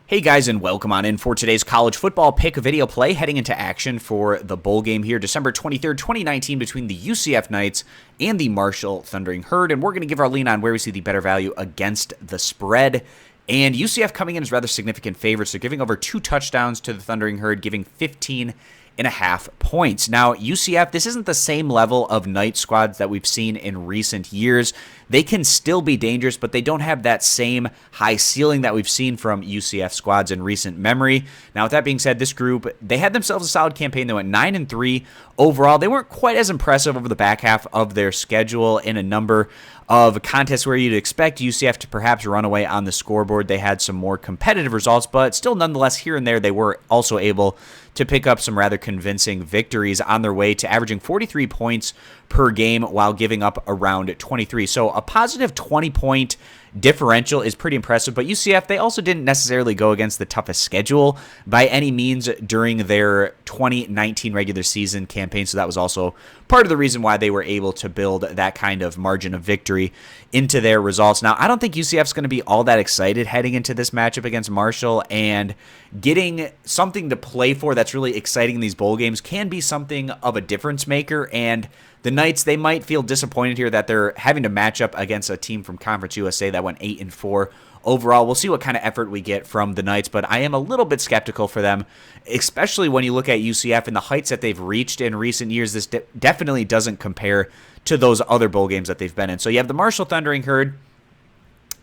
Hey guys, and welcome on in for today's college football pick video play, heading into action for the bowl game here, December 23rd, 2019, between the UCF Knights and the Marshall Thundering Herd, and we're going to give our lean on where we see the better value against the spread. And UCF coming in as rather significant favorites. They're giving over 2 touchdowns to the Thundering Herd, giving 15.5 points. Now, UCF, this isn't the same level of Knight squads that we've seen in recent years. They can still be dangerous, but they don't have that same high ceiling that we've seen from UCF squads in recent memory. Now, with that being said, this group, they had themselves a solid campaign. They went 9-3 overall. They weren't quite as impressive over the back half of their schedule in a number of contests where you'd expect UCF to perhaps run away on the scoreboard. They had some more competitive results, but still nonetheless here and there they were also able to pick up some rather convincing victories on their way to averaging 43 points per game while giving up around 23. So a positive 20-point differential is pretty impressive, but UCF, they also didn't necessarily go against the toughest schedule by any means during their 2019 regular season campaign, so that was also part of the reason why they were able to build that kind of margin of victory into their results. Now, I don't think UCF's going to be all that excited heading into this matchup against Marshall, and getting something to play for that's really exciting in these bowl games can be something of a difference maker, and the Knights, they might feel disappointed here that they're having to match up against a team from Conference USA that went 8-4 overall. We'll see what kind of effort we get from the Knights, but I am a little bit skeptical for them, especially when you look at UCF and the heights that they've reached in recent years. This definitely doesn't compare to those other bowl games that they've been in. So you have the Marshall Thundering Herd,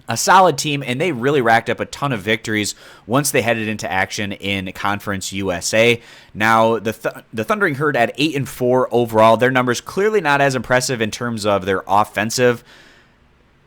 a solid team, and they really racked up a ton of victories once they headed into action in Conference USA. Now, the Thundering Herd at 8-4 overall, their numbers clearly not as impressive in terms of their offensive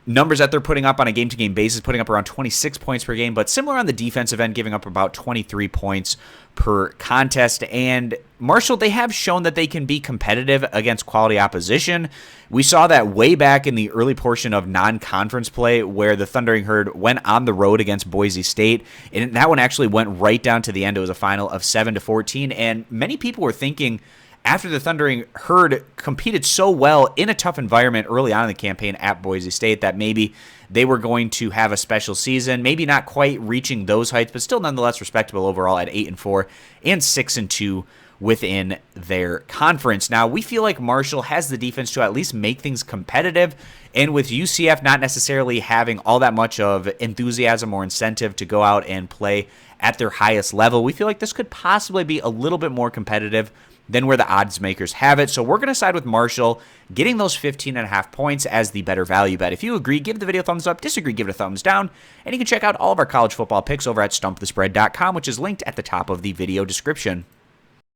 numbers that they're putting up on a game-to-game basis, putting up around 26 points per game, but similar on the defensive end, giving up about 23 points per contest. And Marshall, they have shown that they can be competitive against quality opposition. We saw that way back in the early portion of non-conference play where the Thundering Herd went on the road against Boise State, and that one actually went right down to the end. It was a final of 7-14, and many people were thinking, after the Thundering Herd competed so well in a tough environment early on in the campaign at Boise State, that maybe they were going to have a special season, maybe not quite reaching those heights, but still nonetheless respectable overall at 8-4 and 6-2 within their conference. Now, we feel like Marshall has the defense to at least make things competitive, and with UCF not necessarily having all that much of enthusiasm or incentive to go out and play at their highest level, we feel like this could possibly be a little bit more competitive than where the odds makers have it. So we're going to side with Marshall, getting those 15.5 points as the better value bet. If you agree, give the video a thumbs up. Disagree, give it a thumbs down. And you can check out all of our college football picks over at stumpthespread.com, which is linked at the top of the video description.